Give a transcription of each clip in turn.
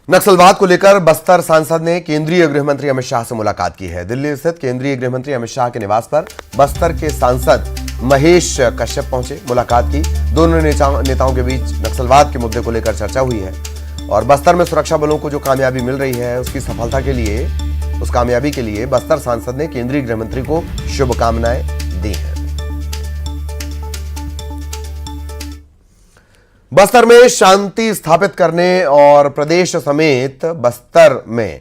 नक्सलवाद को लेकर बस्तर सांसद ने केंद्रीय गृह मंत्री अमित शाह से मुलाकात की है। दिल्ली स्थित केंद्रीय गृह मंत्री अमित शाह के निवास पर बस्तर के सांसद महेश कश्यप पहुंचे, मुलाकात की। दोनों नेताओं के बीच नक्सलवाद के मुद्दे को लेकर चर्चा हुई है और बस्तर में सुरक्षा बलों को जो कामयाबी मिल रही है उस कामयाबी के लिए बस्तर सांसद ने केंद्रीय गृह मंत्री को शुभकामनाएं दी हैं। बस्तर में शांति स्थापित करने और प्रदेश समेत बस्तर में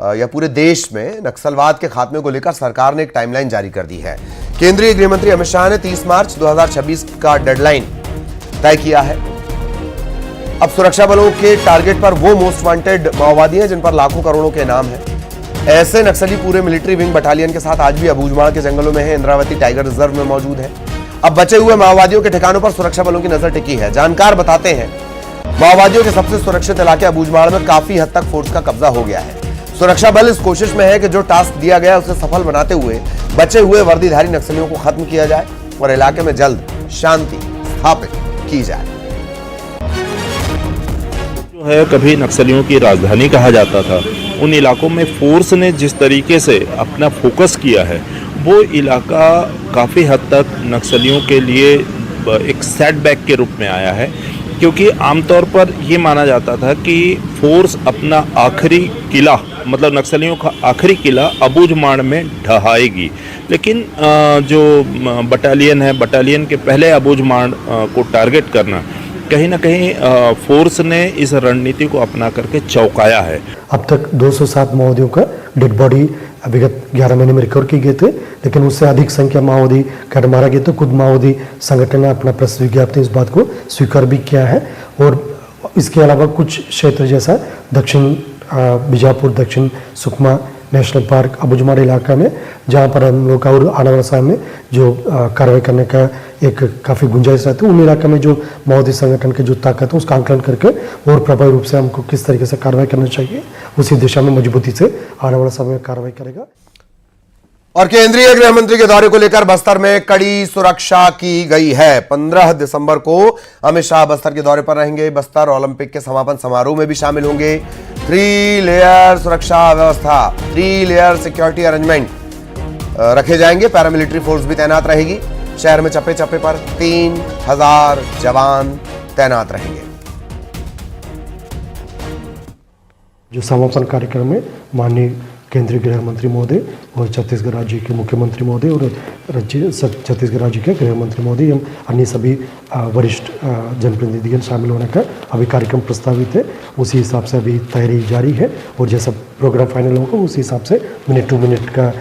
या पूरे देश में नक्सलवाद के खात्मे को लेकर सरकार ने एक टाइमलाइन जारी कर दी है। केंद्रीय गृह मंत्री अमित शाह ने 30 मार्च 2026 का डेडलाइन तय किया है। अब सुरक्षा बलों के टारगेट पर वो मोस्ट वांटेड माओवादी हैं जिन पर लाखों करोड़ों के इनाम है। ऐसे नक्सली पूरे मिलिट्री विंग बटालियन के साथ आज भी अबूझमाड़ के जंगलों में है, इंद्रावती टाइगर रिजर्व में मौजूद है। अब बचे हुए माओवादियों के ठिकानों पर सुरक्षा बलों की नजर टिकी है। जानकार बताते हैं, माओवादियों के सबसे सुरक्षित इलाके अबूझमाड़ में काफी हद तक फोर्स का कब्जा हो गया है। सुरक्षा बल इस कोशिश में है कि जो टास्क दिया गया उसे सफल बनाते हुए बचे हुए वर्दीधारी नक्सलियों को खत्म किया जाए और इलाके में जल्द शांति स्थापित की जाए। जो है कभी नक्सलियों की राजधानी कहा जाता था, उन इलाकों में फोर्स ने जिस तरीके से अपना फोकस किया है वो इलाका काफ़ी हद तक नक्सलियों के लिए एक सेटबैक के रूप में आया है, क्योंकि आमतौर पर ये माना जाता था कि फोर्स अपना आखिरी किला मतलब नक्सलियों का आखिरी किला अबूझमाड़ में ढहाएगी, लेकिन जो बटालियन है, बटालियन के पहले अबूझमाड़ को टारगेट करना कहीं ना कहीं फोर्स ने इस रणनीति को अपना करके चौंकाया है। अब तक 207 माओवादियों का डेड बॉडी विगत 11 महीने में रिकवर किए गए थे, लेकिन उससे अधिक संख्या माओवादी घर मारा गया। तो खुद माओवादी संगठन ने अपना प्रेस विज्ञप्ति इस बात को स्वीकार भी किया है। और इसके अलावा कुछ क्षेत्र जैसा दक्षिण बीजापुर, दक्षिण सुकमा नेशनल पार्क, अबूझमाड़ इलाका में जहाँ पर हम लोग और आने वाले समय में जो कार्रवाई करने का एक काफ़ी गुंजाइश रहती है, उन इलाका में जो माओवादी संगठन की जो ताकत है उसका आंकलन करके और प्रभावी रूप से हमको किस तरीके से कार्रवाई करना चाहिए उसी दिशा में मजबूती से आने वाला समय में कार्रवाई करेगा। और केंद्रीय गृह मंत्री के दौरे को लेकर बस्तर में कड़ी सुरक्षा की गई है। 15 दिसंबर को अमित शाह बस्तर के दौरे पर रहेंगे। बस्तर ओलंपिक के समापन समारोह में भी शामिल होंगे। 3 लेयर सुरक्षा व्यवस्था, 3 लेयर सिक्योरिटी अरेंजमेंट रखे जाएंगे। पैरामिलिट्री फोर्स भी तैनात रहेगी। शहर में चप्पे चप्पे पर 3000 जवान तैनात रहेंगे। जो समापन कार्यक्रम में माननीय केंद्रीय गृह मंत्री महोदय और छत्तीसगढ़ राज्य के मुख्यमंत्री महोदय और छत्तीसगढ़ राज्य के गृह मंत्री महोदय एवं अन्य सभी वरिष्ठ जनप्रतिनिधिगण शामिल होने का अभी कार्यक्रम प्रस्तावित है। उसी हिसाब से अभी तैयारी जारी है और जैसा प्रोग्राम फाइनल होगा उसी हिसाब से मिनट टू मिनट का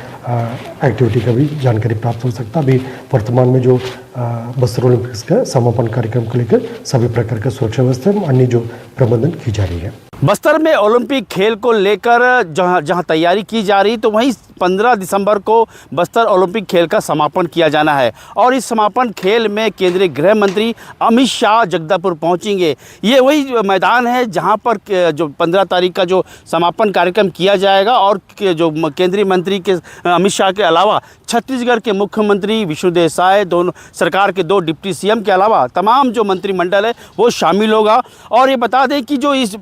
एक्टिविटी का भी जानकारी प्राप्त हो सकता है। अभी वर्तमान में जो बस्तर ओलंपिक्स का समापन कार्यक्रम को लेकर सभी प्रकार का सुरक्षा व्यवस्था अन्य जो प्रबंधन की जा रही है। बस्तर में ओलंपिक खेल को लेकर जहां तैयारी की जा रही तो वहीं 15 दिसंबर को बस्तर ओलंपिक खेल का समापन किया जाना है और इस समापन खेल में केंद्रीय गृह मंत्री अमित शाह जगदलपुर पहुंचेंगे। ये वही मैदान है जहां पर जो 15 तारीख का जो समापन कार्यक्रम किया जाएगा और जो केंद्रीय मंत्री के अमित शाह के अलावा छत्तीसगढ़ के मुख्यमंत्री विष्णुदेव साय, दोनों सरकार के 2 डिप्टी सीएम के अलावा तमाम जो मंत्रिमंडल है वो शामिल होगा। और ये बता दें कि जो इस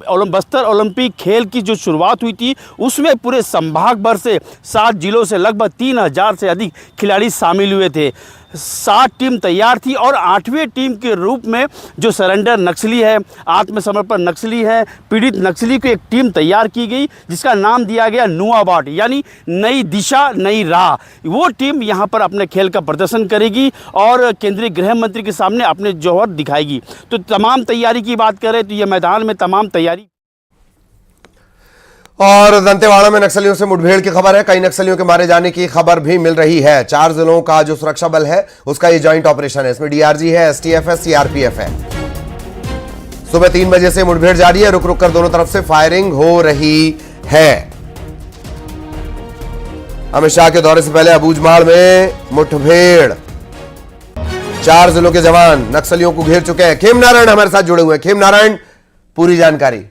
बस्तर ओलंपिक खेल की जो शुरुआत हुई थी उसमें पूरे संभाग भर से 7 जिलों से लगभग 3000 से अधिक खिलाड़ी शामिल हुए थे। 7 टीम तैयार थी और 8वीं टीम के रूप में जो सरेंडर नक्सली है, आत्मसमर्पण नक्सली है, पीड़ित नक्सली को एक टीम तैयार की गई जिसका नाम दिया गया नुआ बाट, यानी नई दिशा नई राह। वो टीम यहाँ पर अपने खेल का प्रदर्शन करेगी और केंद्रीय गृह मंत्री के सामने अपने जौहर दिखाएगी। तो तमाम तैयारी की बात करें तो ये मैदान में तमाम तैयारी। और दंतेवाड़ा में नक्सलियों से मुठभेड़ की खबर है। कई नक्सलियों के मारे जाने की खबर भी मिल रही है। 4 जिलों का जो सुरक्षा बल है उसका ये जॉइंट ऑपरेशन है। इसमें डीआरजी है, एसटीएफ है, सीआरपीएफ है। सुबह 3 बजे से मुठभेड़ जारी है। रुक रुक कर दोनों तरफ से फायरिंग हो रही है। अमित शाह के दौरे से पहले अबूझमाड़ में मुठभेड़, 4 जिलों के जवान नक्सलियों को घेर चुके हैं। खेम नारायण हमारे साथ जुड़े हुए हैं। खेम नारायण, पूरी जानकारी।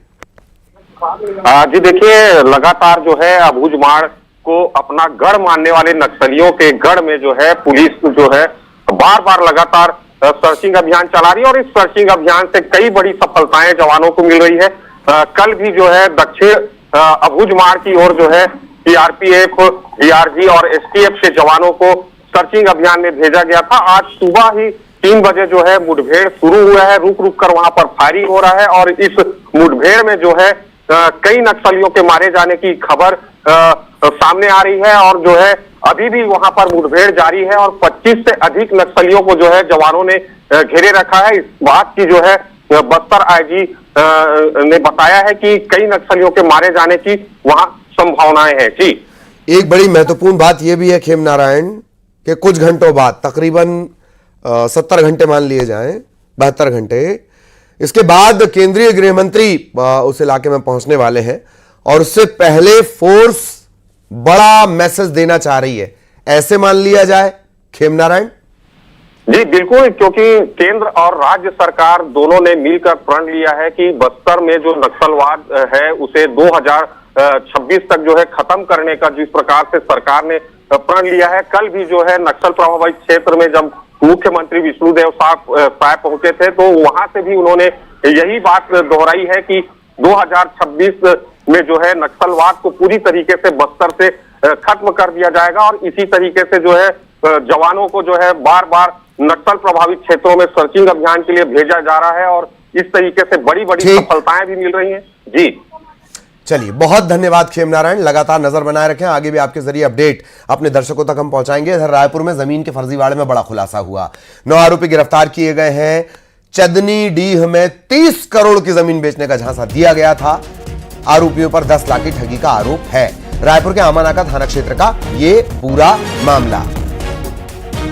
जी देखिए, लगातार जो है अबूझमाड़ को अपना गढ़ मानने वाले नक्सलियों के गढ़ में जो है पुलिस जो है बार बार लगातार सर्चिंग अभियान चला रही है और इस सर्चिंग अभियान से कई बड़ी सफलताएं जवानों को मिल रही है। कल भी जो है दक्षिण अबूझमाड़ की ओर जो है सीआरपीएफ, डीआरजी और एसटीएफ के जवानों को सर्चिंग अभियान में भेजा गया था। आज सुबह ही 3 बजे जो है मुठभेड़ शुरू हुआ है, रुक रुक कर वहां पर फायरिंग हो रहा है और इस मुठभेड़ में जो है कई नक्सलियों के मारे जाने की खबर सामने आ रही है और जो है अभी भी वहां पर मुठभेड़ जारी है और 25 से अधिक नक्सलियों को जो है जवानों ने घेरे रखा है। इस बात की जो है बस्तर आईजी ने बताया है कि कई नक्सलियों के मारे जाने की वहां संभावनाएं हैं। जी, एक बड़ी महत्वपूर्ण बात यह भी है खेम नारायण कि कुछ घंटों बाद, तकरीबन 70 घंटे मान लिए जाएं, 72 घंटे, इसके बाद केंद्रीय गृह मंत्री उस इलाके में पहुंचने वाले हैं और उससे पहले फोर्स बड़ा मैसेज देना चाह रही है, ऐसे मान लिया जाए खेम नारायण? जी बिल्कुल, क्योंकि केंद्र और राज्य सरकार दोनों ने मिलकर प्रण लिया है कि बस्तर में जो नक्सलवाद है उसे 2026 तक जो है खत्म करने का जिस प्रकार से सरकार ने प्रण लिया है। कल भी जो है नक्सल प्रभावित क्षेत्र में जब मुख्यमंत्री विष्णुदेव साय पहुंचे थे तो वहां से भी उन्होंने यही बात दोहराई है कि 2026 में जो है नक्सलवाद को पूरी तरीके से बस्तर से खत्म कर दिया जाएगा और इसी तरीके से जो है जवानों को जो है बार बार नक्सल प्रभावित क्षेत्रों में सर्चिंग अभियान के लिए भेजा जा रहा है और इस तरीके से बड़ी बड़ी सफलताएं भी मिल रही हैं। जी चलिए, बहुत धन्यवाद खेम नारायण, लगातार नजर बनाए रखें, आगे भी आपके जरिए अपडेट अपने दर्शकों तक हम पहुंचाएंगे। इधर रायपुर में जमीन के फर्जीवाड़े में बड़ा खुलासा हुआ, 9 आरोपी गिरफ्तार किए गए हैं। चदनी डीह में 30 करोड़ की जमीन बेचने का झांसा दिया गया था, आरोपियों पर 10 लाख की ठगी का आरोप है। रायपुर के आमानाका थाना क्षेत्र का ये पूरा मामला,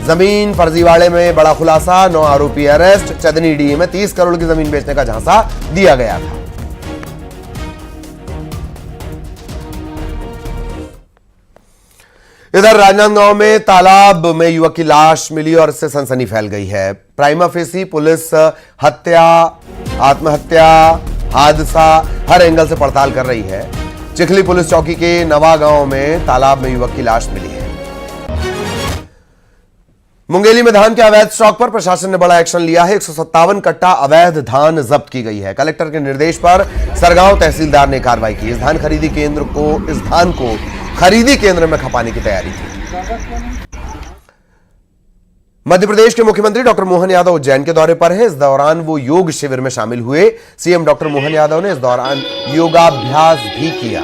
जमीन फर्जीवाड़े में बड़ा खुलासा, 9 आरोपी अरेस्ट, चदनी डीह में 30 करोड़ की जमीन बेचने का झांसा दिया गया था। इधर राजनांदगांव में तालाब में युवक की लाश मिली और इससे सनसनी फैल गई है। प्राइमा फेसी पुलिस हत्या, आत्महत्या, हादसा हर एंगल से पड़ताल कर रही है। चिखली पुलिस चौकी के नवा गांव में तालाब में युवक की लाश मिली है। मुंगेली में धान के अवैध स्टॉक पर प्रशासन ने बड़ा एक्शन लिया है। 157 कट्टा अवैध धान जब्त की गई है। कलेक्टर के निर्देश पर सरगांव तहसीलदार ने कार्रवाई की। इस धान को खरीदी केंद्र में खपाने की तैयारी की। मध्य प्रदेश के मुख्यमंत्री डॉक्टर मोहन यादव उज्जैन के दौरे पर हैं। इस दौरान वो योग शिविर में शामिल हुए। सीएम डॉक्टर मोहन यादव ने इस दौरान योगाभ्यास भी किया।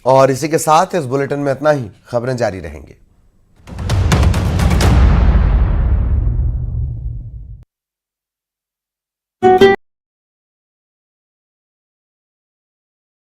और इसी के साथ इस बुलेटिन में इतना ही। खबरें जारी रहेंगी।